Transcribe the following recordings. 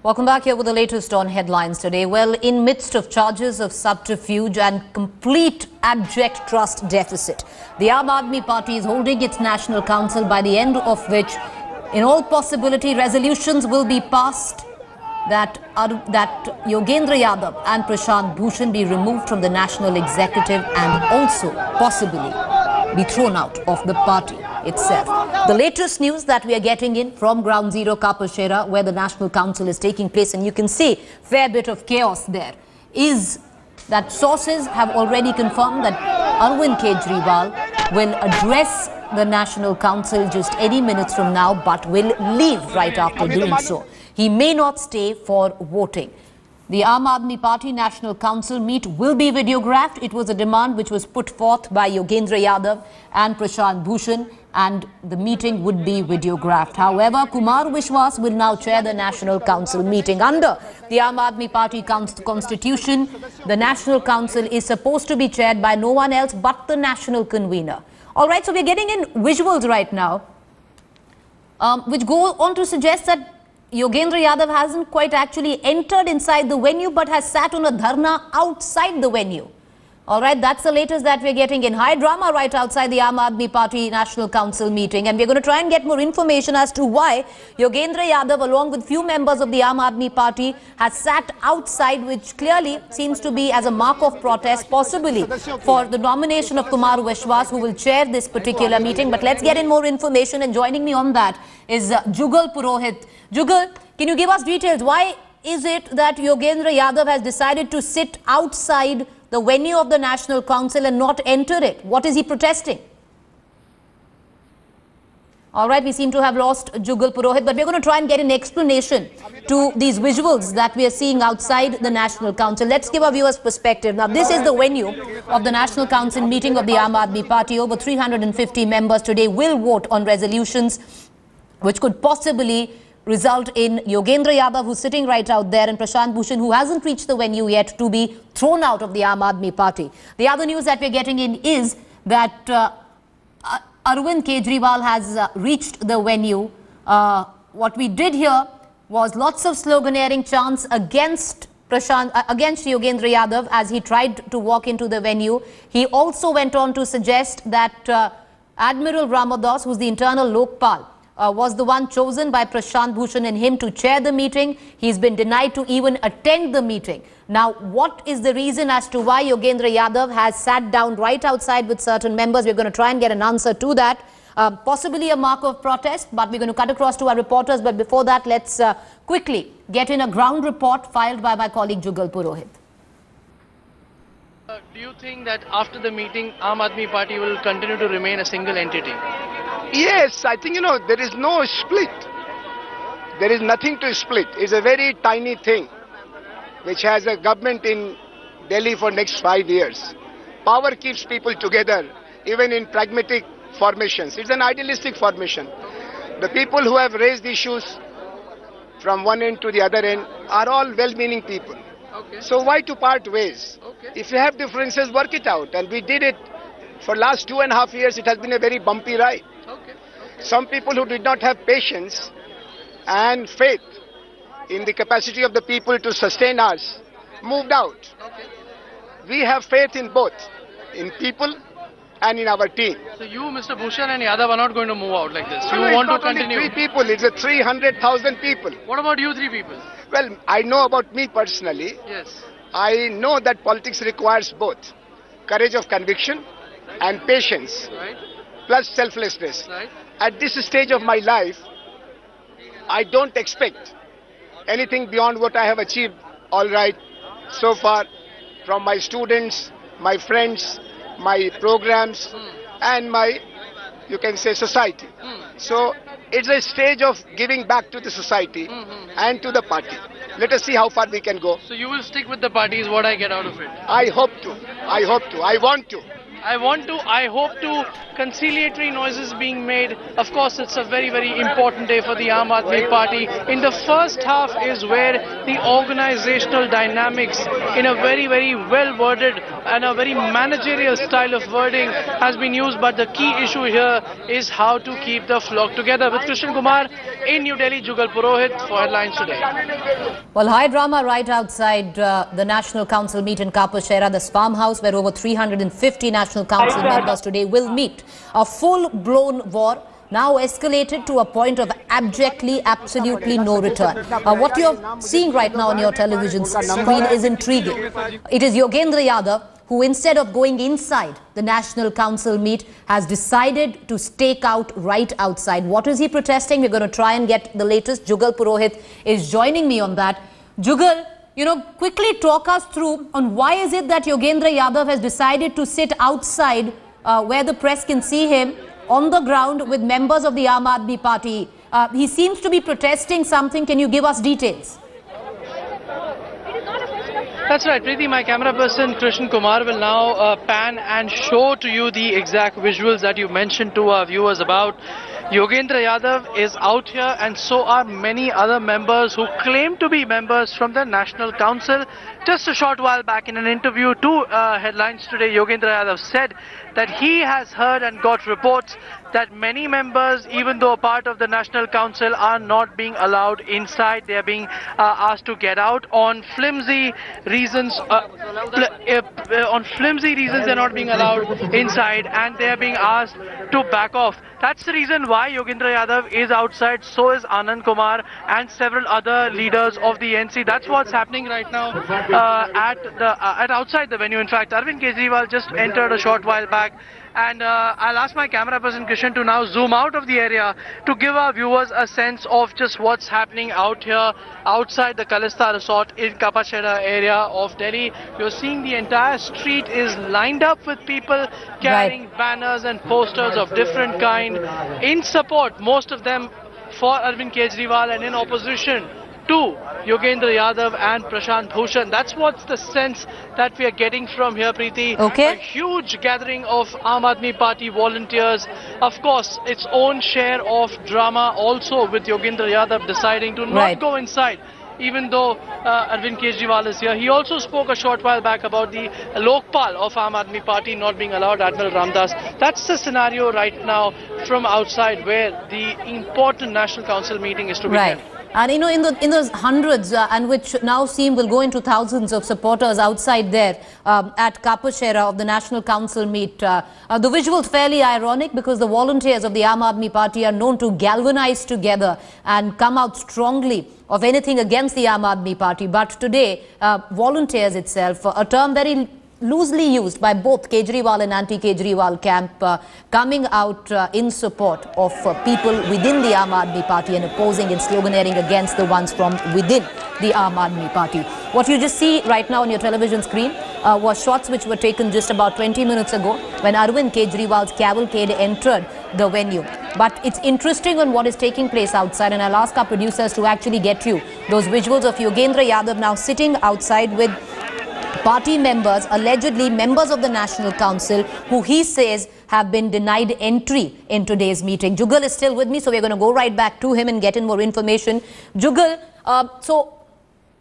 Welcome back here with the latest on headlines today. Well, in midst of charges of subterfuge and complete abject trust deficit, the Aam Aadmi Party is holding its National Council, by the end of which, in all possibility, resolutions will be passed that Yogendra Yadav and Prashant Bhushan be removed from the National Executive and also possibly be thrown out of the party itself. The latest news that we are getting in from Ground Zero Kapashera, where the National Council is taking place, and you can see fair bit of chaos there, is that sources have already confirmed that Arvind Kejriwal will address the National Council just any minutes from now, but will leave right after doing so. He may not stay for voting. The Aam Aadmi Party National Council meet will be videographed. It was a demand which was put forth by Yogendra Yadav and Prashant Bhushan, and the meeting would be videographed. However, Kumar Vishwas will now chair the National Council meeting. Under the Aam Aadmi Party constitution, the National Council is supposed to be chaired by no one else but the national convener. All right, so we're getting in visuals right now, which go on to suggest that Yogendra Yadav hasn't quite actually entered inside the venue, but has sat on a dharna outside the venue. All right, that's the latest that we're getting in. High drama right outside the Aam Aadmi Party National Council meeting. And we're going to try and get more information as to why Yogendra Yadav, along with few members of the Aam Aadmi Party, has sat outside, which clearly seems to be as a mark of protest, possibly for the nomination of Kumar Vishwas, who will chair this particular meeting. But let's get in more information, and joining me on that is Jugal Purohit. Jugal, can you give us details? Why is it that Yogendra Yadav has decided to sit outside the venue of the National Council and not enter it? What is he protesting? All right, we seem to have lost Jugal Purohit, but we're going to try and get an explanation to these visuals that we are seeing outside the National Council. Let's give our viewers perspective. Now, this is the venue of the National Council meeting of the Aam Aadmi Party. Over 350 members today will vote on resolutions which could possibly result in Yogendra Yadav, who's sitting right out there, and Prashant Bhushan, who hasn't reached the venue yet, to be thrown out of the Aam Aadmi Party. The other news that we're getting in is that Arvind Kejriwal has reached the venue. What we did here was lots of sloganeering chants against against Yogendra Yadav as he tried to walk into the venue. He also went on to suggest that Admiral Ramadas, who's the internal Lokpal, was the one chosen by Prashant Bhushan and him to chair the meeting. He's been denied to even attend the meeting. Now, what is the reason as to why Yogendra Yadav has sat down right outside with certain members? We're going to try and get an answer to that. Possibly a mark of protest, but we're going to cut across to our reporters. But before that, let's quickly get in a ground report filed by my colleague Jugal Purohit. Do you think that after the meeting, Aam Aadmi Party will continue to remain a single entity? Yes, I think, there is no split. There is nothing to split. It's a very tiny thing which has a government in Delhi for next 5 years. Power keeps people together, even in pragmatic formations. It's an idealistic formation. The people who have raised issues from one end to the other end are all well-meaning people. Okay. So why to part ways? Okay. If you have differences, work it out. And we did it for last 2.5 years. It has been a very bumpy ride. Okay. Some people who did not have patience and faith in the capacity of the people to sustain us moved out. Okay. We have faith in both, in people and in our team. So you, Mr. Bhushan and Yadav, are not going to move out like this. You No, want to it's not only continue. 3 people, it's a 300,000 people. What about you 3 people? Well, I know about me personally. Yes. I know that politics requires both courage of conviction and patience, Right. plus selflessness. Right. At this stage of my life, I don't expect anything beyond what I have achieved all right so far from my students, my friends, my programs, and my, you can say, society. So it's a stage of giving back to the society and to the party. Let us see how far we can go. So you will stick with the party is what I get out of it. I hope to. I hope to. I want to. I hope to conciliatory noises being made. Of course, it's a very, very important day for the Aam Aadmi Party. In the first half is where the organizational dynamics in a very, very well worded and a very managerial style of wording has been used. But the key issue here is how to keep the flock together. With Krishnan Kumar in New Delhi, Jugal Purohit for Headlines Today. Well, high drama right outside the National Council meet in Kapashera, this farmhouse where over 350 National Council members today will meet. A full-blown war now escalated to a point of abjectly, absolutely no return. What you're seeing right now on your television screen is intriguing. It is Yogendra Yadav who, instead of going inside the National Council meet, has decided to stake out right outside. What is he protesting? We're going to try and get the latest. Jugal Purohit is joining me on that. Jugal, quickly talk us through on why is it that Yogendra Yadav has decided to sit outside where the press can see him on the ground with members of the Aam Aadmi Party. He seems to be protesting something. Can you give us details? That's right, Preeti. My camera person Krishnan Kumar will now pan and show to you the exact visuals that you mentioned to our viewers about. Yogendra Yadav is out here, and so are many other members who claim to be members from the National Council. Just a short while back in an interview to Headlines Today, Yogendra Yadav said that he has heard and got reports that many members, even though a part of the National Council, are not being allowed inside. They are being asked to get out on flimsy reasons. On flimsy reasons, they're not being allowed inside, and they are being asked to back off. That's the reason why Yogendra Yadav is outside. So is Anand Kumar and several other leaders of the NC. That's what's happening right now at outside the venue. In fact, Arvind Kejriwal just entered a short while back. And I'll ask my camera person Krishnan to now zoom out of the area to give our viewers a sense of just what's happening out here outside the Kalista Resort in Kapashera area of Delhi. You're seeing the entire street is lined up with people carrying banners and posters of different kind in support, most of them for Arvind Kejriwal, and in opposition to Yogendra Yadav and Prashant Bhushan. That's what's the sense that we are getting from here, Preeti. Okay. A huge gathering of Aam Aadmi Party volunteers. Of course, its own share of drama also with Yogendra Yadav deciding to not go inside, even though Arvind Kejriwal is here. He also spoke a short while back about the Lokpal of Aam Aadmi Party not being allowed, Admiral Ramdas. That's the scenario right now from outside where the important National Council meeting is to be held. And in those hundreds and which now seem will go into thousands of supporters outside there at Kapashera of the National Council meet. The visuals fairly ironic because the volunteers of the Aam Aadmi Party are known to galvanize together and come out strongly of anything against the Aam Aadmi Party. But today, volunteers itself, a term very loosely used by both Kejriwal and anti-Kejriwal camp, coming out in support of people within the Aam Aadmi Party and opposing and sloganeering against the ones from within the Aam Aadmi Party. What you just see right now on your television screen were shots which were taken just about 20 minutes ago when Arvind Kejriwal's cavalcade entered the venue. But it's interesting on what is taking place outside, and I'll ask our producers to actually get you those visuals of Yogendra Yadav now sitting outside with party members, allegedly members of the National Council, who he says have been denied entry in today's meeting. Jugal is still with me, so we're going to go right back to him and get in more information. Jugal, so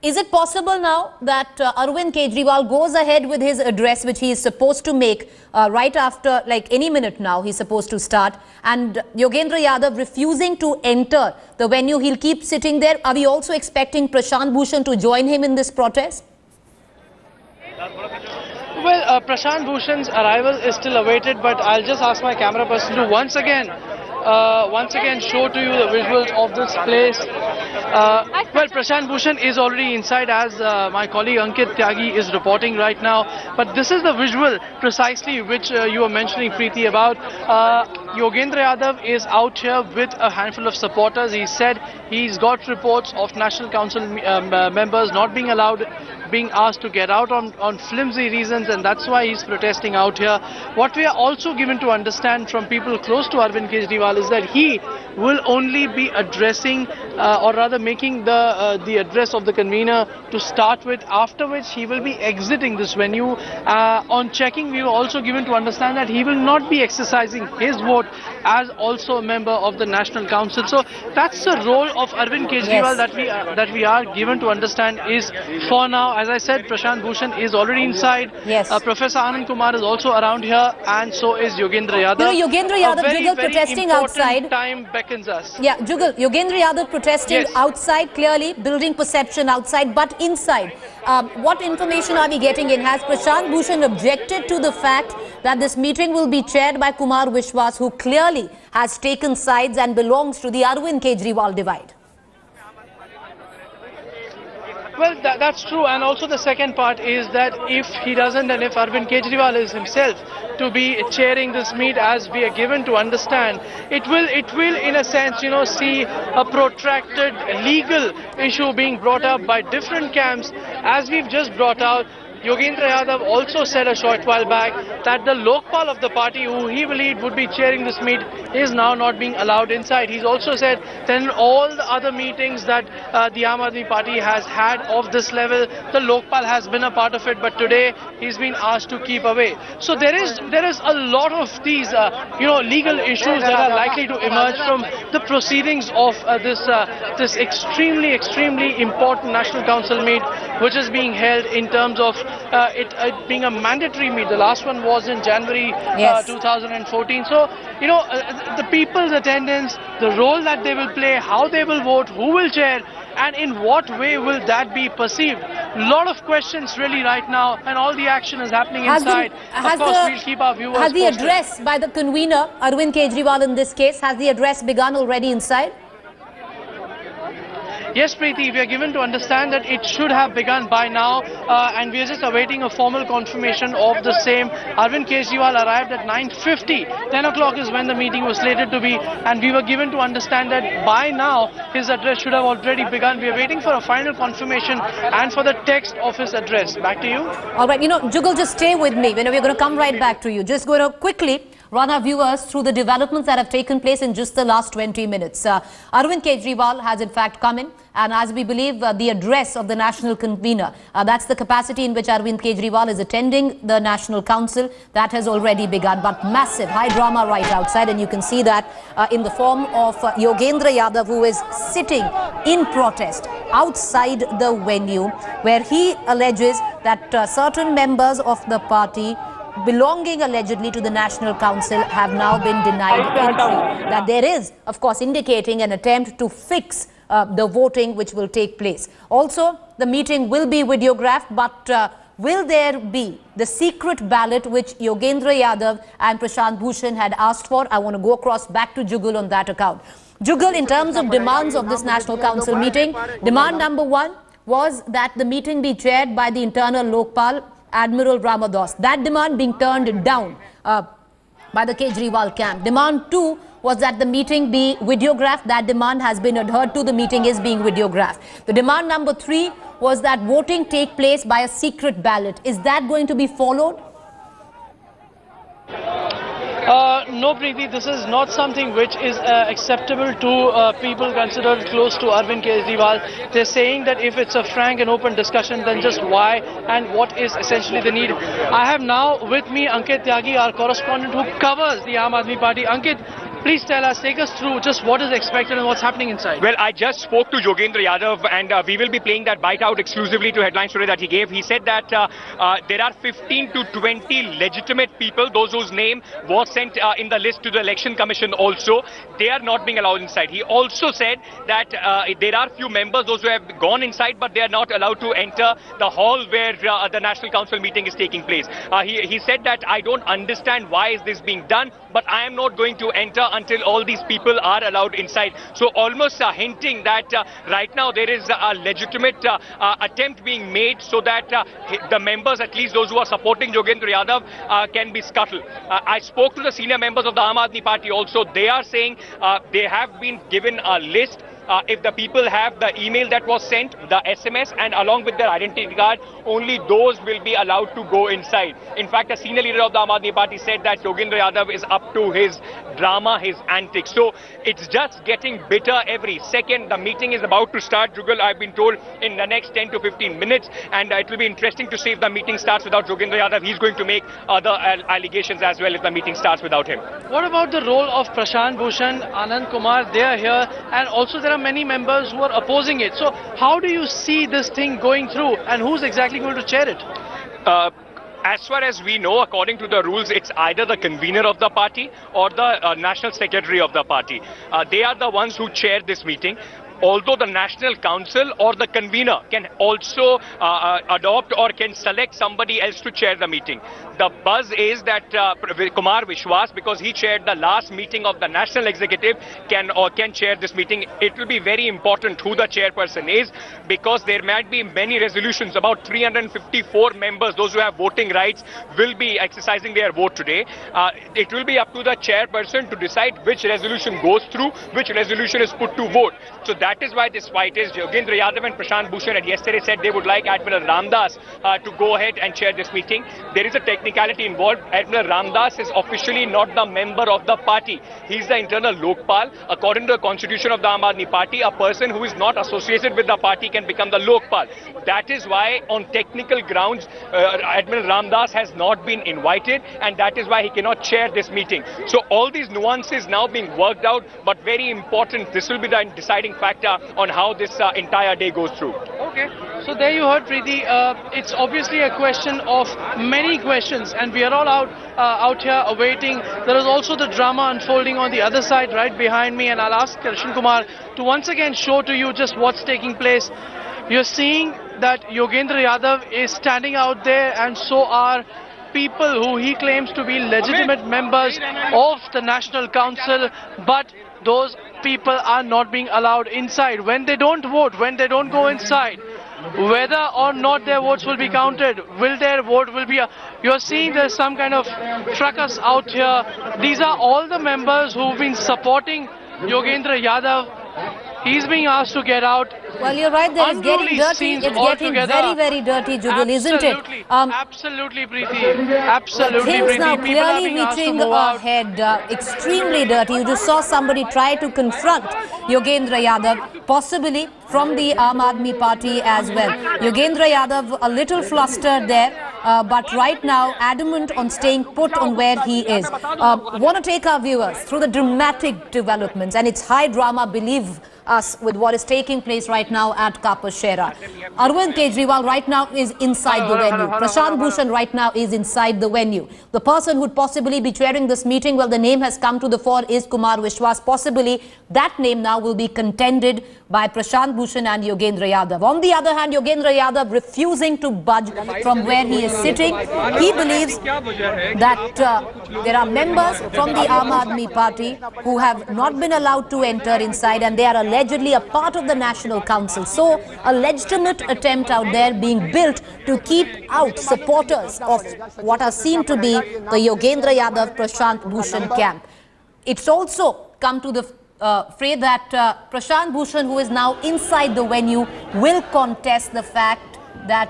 is it possible now that Arvind Kejriwal goes ahead with his address, which he is supposed to make right after, like any minute now, he's supposed to start, and Yogendra Yadav refusing to enter the venue, he'll keep sitting there? Are we also expecting Prashant Bhushan to join him in this protest? Well, Prashant Bhushan's arrival is still awaited, but I'll just ask my camera person to once again show to you the visuals of this place. Well, Prashant Bhushan is already inside, as my colleague Ankit Tyagi is reporting right now. But this is the visual precisely which you were mentioning, Preeti, about Yogendra Yadav is out here with a handful of supporters. He said he's got reports of National Council members not being allowed, being asked to get out on flimsy reasons, and that's why he's protesting out here. What we are also given to understand from people close to Arvind Kejriwal is that he will only be addressing or rather making the address of the convener to start with, after which he will be exiting this venue. On checking, we were also given to understand that he will not be exercising his vote as also a member of the National Council. So that's the role of Arvind Kejriwal that we are given to understand is for now. As I said, Prashant, Bhushan is already inside. Yes. Professor Anand Kumar is also around here, and so is Yogendra Yadav. You know, Yogendra Yadav, Jugal, protesting outside. Time beckons us. Yeah, Jugal, Yogendra Yadav protesting outside, clearly building perception outside, but inside. What information are we getting in? Has Prashant Bhushan objected to the fact that this meeting will be chaired by Kumar Vishwas, who clearly has taken sides and belongs to the Arvind Kejriwal divide? Well, that's true, and also the second part is that if he doesn't, and if Arvind Kejriwal is himself to be chairing this meet, as we are given to understand, it will in a sense, you know, see a protracted legal issue being brought up by different camps, as we've just brought out. Yogendra Yadav also said a short while back that the Lokpal of the party, who he believed would be chairing this meet, is now not being allowed inside. He's also said then all the other meetings that the Aam Aadmi Party has had of this level, the Lokpal has been a part of it, but today he's been asked to keep away. So there is a lot of these legal issues that are likely to emerge from the proceedings of this extremely important National Council meet, which is being held in terms of it being a mandatory meet. The last one was in January 2014. So, the people's attendance, the role that they will play, how they will vote, who will chair, and in what way will that be perceived? A lot of questions really right now, and all the action is happening inside. Of course, we'll keep our viewers posted. Has the posted. address by the convener, Arvind Kejriwal in this case, has the address begun already inside? Yes, Preeti, we are given to understand that it should have begun by now, and we are just awaiting a formal confirmation of the same. Arvind Kejriwal arrived at 9:50. 10 o'clock is when the meeting was slated to be, and we were given to understand that by now his address should have already begun. We are waiting for a final confirmation and for the text of his address. Back to you. All right, Jugal, just stay with me. We're going to come right back to you. Just going to quickly run our viewers through the developments that have taken place in just the last 20 minutes. Arvind Kejriwal has in fact come in, and as we believe the address of the national convener, that's the capacity in which Arvind Kejriwal is attending the National Council, that has already begun. But massive high drama right outside, and you can see that in the form of Yogendra Yadav, who is sitting in protest outside the venue, where he alleges that certain members of the party belonging allegedly to the National Council have now been denied entry. That there is, of course, indicating an attempt to fix the voting which will take place. Also, the meeting will be videographed, but will there be the secret ballot which Yogendra Yadav and Prashant Bhushan had asked for? I want to go across back to Jugal on that account. Jugal, in terms of demands of this National Council meeting, demand number one was that the meeting be chaired by the internal Lokpal, Admiral Ramadas. That demand being turned down by the Kejriwal camp. Demand two was that the meeting be videographed. That demand has been adhered to. The meeting is being videographed. The demand number three was that voting take place by a secret ballot. Is that going to be followed? No, Preeti, this is not something which is acceptable to people considered close to Arvind Kejriwal. They're saying that if it's a frank and open discussion, then just why and what is essentially the need. I have now with me Ankit Tyagi, our correspondent who covers the Aam Aadmi Party. Ankit, please tell us, take us through just what is expected and what's happening inside. Well, I just spoke to Yogendra Yadav, and we will be playing that bite out exclusively to Headline Story that he gave. He said that there are 15 to 20 legitimate people, those whose name was sent in the list to the Election Commission also. They are not being allowed inside. He also said that there are few members, those who have gone inside, but they are not allowed to enter the hall where the National Council meeting is taking place. He said that I don't understand why is this being done, but I am not going to enter until all these people are allowed inside. So almost hinting that right now there is a legitimate attempt being made so that the members, at least those who are supporting Yogendra Yadav, can be scuttled. I spoke to the senior members of the Aam Aadmi Party also. They are saying they have been given a list. If the people have the email that was sent, the SMS, and along with their identity card, only those will be allowed to go inside. In fact, a senior leader of the Aam Aadmi Party said that Yogendra Yadav is up to his drama, his antics. So it's just getting bitter every second. The meeting is about to start, Jugal, I've been told, in the next 10 to 15 minutes. And it will be interesting to see if the meeting starts without Yogendra Yadav. He's going to make other allegations as well if the meeting starts without him. What about the role of Prashant, Bhushan, Anand Kumar? They are here, and also there are many members who are opposing it. So how do you see this thing going through, and who's exactly going to chair it? As far as we know, according to the rules, it's either the convener of the party or the national secretary of the party. They are the ones who chair this meeting. Although the National Council or the convener can also adopt or can select somebody else to chair the meeting. The buzz is that Kumar Vishwas, because he chaired the last meeting of the National Executive, can chair this meeting. It will be very important who the chairperson is, because there might be many resolutions. About 354 members, those who have voting rights, will be exercising their vote today. It will be up to the chairperson to decide which resolution goes through, which resolution is put to vote. So that is why this fight is. Yogendra Yadav and Prashant Bhushan had yesterday said they would like Admiral Ramdas to go ahead and chair this meeting. There is a technicality involved. Admiral Ramdas is officially not the member of the party. He is the internal Lokpal. According to the constitution of the Aam Aadmi Party, a person who is not associated with the party can become the Lokpal. That is why on technical grounds Admiral Ramdas has not been invited, and that is why he cannot chair this meeting. So all these nuances now being worked out, but very important, this will be the deciding factor on how this entire day goes through. Okay, so there you heard, Preeti. It's obviously a question of many questions, and we are all out here awaiting. There is also the drama unfolding on the other side right behind me, and I'll ask Krishnan Kumar to once again show to you just what's taking place. You're seeing that Yogendra Yadav is standing out there, and so are people who he claims to be legitimate members of the National Council, but those people are not being allowed inside. When they don't vote, when they don't go inside, whether or not their votes will be counted, will their vote will be... You're seeing there's some kind of fracas out here. These are all the members who've been supporting Yogendra Yadav. He's being asked to get out. Well, you're right, there is getting dirty. It's getting very, very dirty, Jugal, isn't it? Absolutely, Preeti. Absolutely, Things Preeti. now clearly reaching ahead, extremely dirty. You just saw somebody try to confront Yogendra Yadav, possibly from the Aam Aadmi Party as well. Yogendra Yadav a little flustered there, but right now adamant on staying put on where he is. Want to take our viewers through the dramatic developments, and it's high drama, believe us, with what is taking place right now at Kapashera. Arvind Kejriwal right now is inside the venue. Prashant Bhushan right now is inside the venue. The person who would possibly be chairing this meeting, well, the name has come to the fore, is Kumar Vishwas. Possibly that name now will be contended by Prashant Bhushan and Yogendra Yadav. On the other hand, Yogendra Yadav refusing to budge from where he is sitting. He believes that there are members from the Aam Aadmi Party who have not been allowed to enter inside, and they are allegedly a part of the National Council. So a legitimate attempt out there being built to keep out supporters of what are seen to be the Yogendra Yadav Prashant Bhushan camp. It's also come to the fray that Prashant Bhushan, who is now inside the venue, will contest the fact that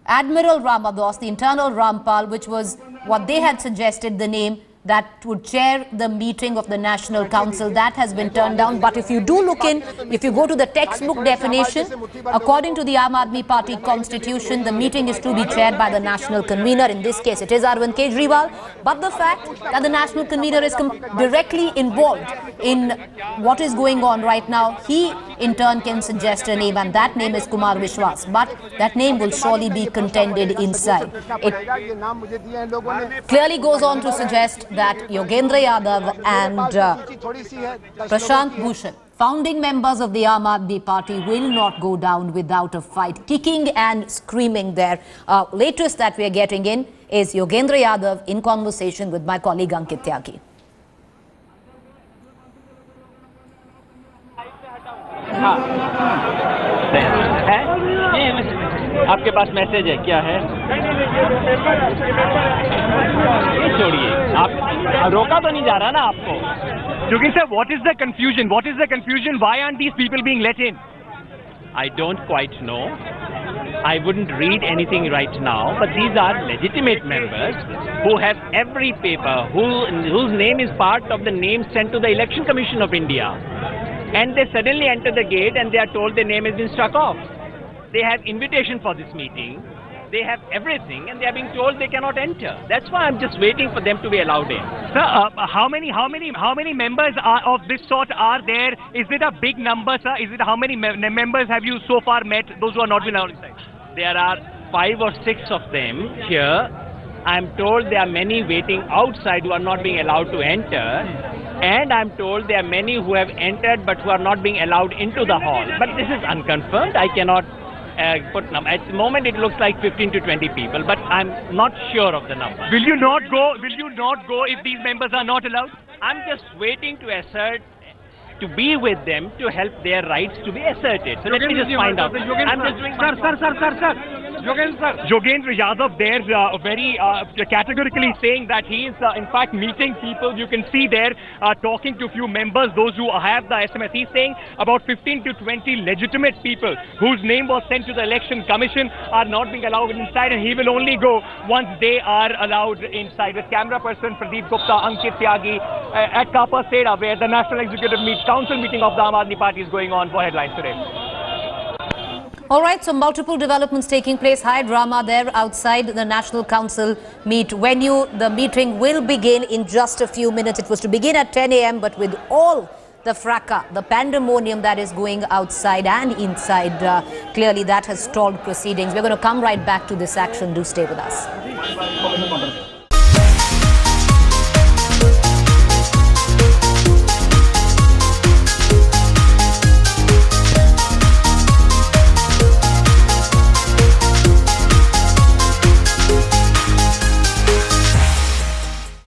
Admiral Ramadas, the internal Rampal, which was what they had suggested the name, that would chair the meeting of the National Council, that has been turned down. But if you do look in, if you go to the textbook definition, according to the Aam Aadmi Party constitution, the meeting is to be chaired by the national convener. In this case, it is Arvind Kejriwal. But the fact that the national convener is directly involved in what is going on right now, he in turn can suggest a name, and that name is Kumar Vishwas. But that name will surely be contended inside. It clearly goes on to suggest that Yogendra Yadav and Prashant Bhushan, founding members of the Aam Aadmi Party, will not go down without a fight, kicking and screaming there. Latest that we are getting in is Yogendra Yadav in conversation with my colleague Ankit Tyagi. हाँ है आपके पास message है क्या है छोड़िए आप रोका तो नहीं जा रहा ना आपको Yogendra sir, what is the confusion? What is the confusion? Why aren't these people being let in? I don't quite know. I wouldn't read anything right now, but these are legitimate members who have every paper, whose name is part of the name sent to the Election Commission of India. And they suddenly enter the gate and they are told their name has been struck off. They have invitation for this meeting. They have everything and they are being told they cannot enter. That's why I'm just waiting for them to be allowed in. Sir, how many members of this sort are there? Is it a big number, sir? Is it how many members have you so far met? Those who are not been allowed inside. There are 5 or 6 of them here. I'm told there are many waiting outside who are not being allowed to enter. And I'm told there are many who have entered but who are not being allowed into the hall. But this is unconfirmed. I cannot put number. At the moment it looks like 15 to 20 people, but I'm not sure of the number. Will you not go? Will you not go if these members are not allowed? I'm just waiting to assert, to be with them to help their rights to be asserted. So let me just find out. I'm just doing Sir. Yogendra Yadav there very categorically saying that he is in fact meeting people. You can see there talking to a few members, those who have the SMS. He's saying about 15 to 20 legitimate people whose name was sent to the Election Commission are not being allowed inside, and he will only go once they are allowed inside. With camera person Pradeep Gupta, Ankit Tyagi at Kapa Seda, where the National Executive Council meeting of the Aam Aadmi Party is going on for headlines today. All right, so multiple developments taking place. High drama there outside the National Council meet venue. The meeting will begin in just a few minutes. It was to begin at 10 a.m. but with all the fracas, the pandemonium that is going outside and inside, clearly that has stalled proceedings. We're going to come right back to this action. Do stay with us.